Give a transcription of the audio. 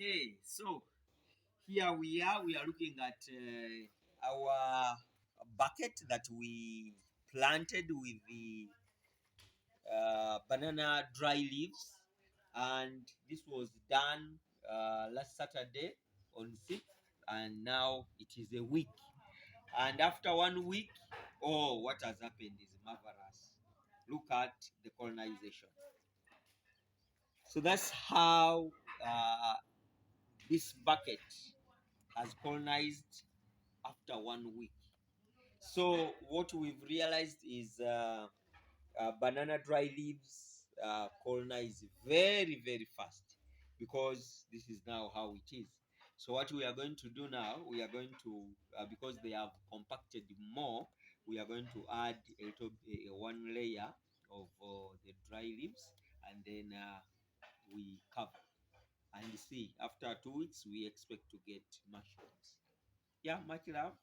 Okay, so here we are looking at our bucket that we planted with the banana dry leaves, and this was done last Saturday on 6th, and now it is a week. And after 1 week, oh, what has happened is marvelous. Look at the colonization. So that's how this bucket has colonized after 1 week. So what we've realized is banana dry leaves colonize very, very fast, because this is now how it is. So what we are going to do now, we are going to, because they have compacted more, we are going to add a little, one layer of the dry leaves, and then we cover. And see, after 2 weeks, we expect to get mushrooms. Yeah, much love.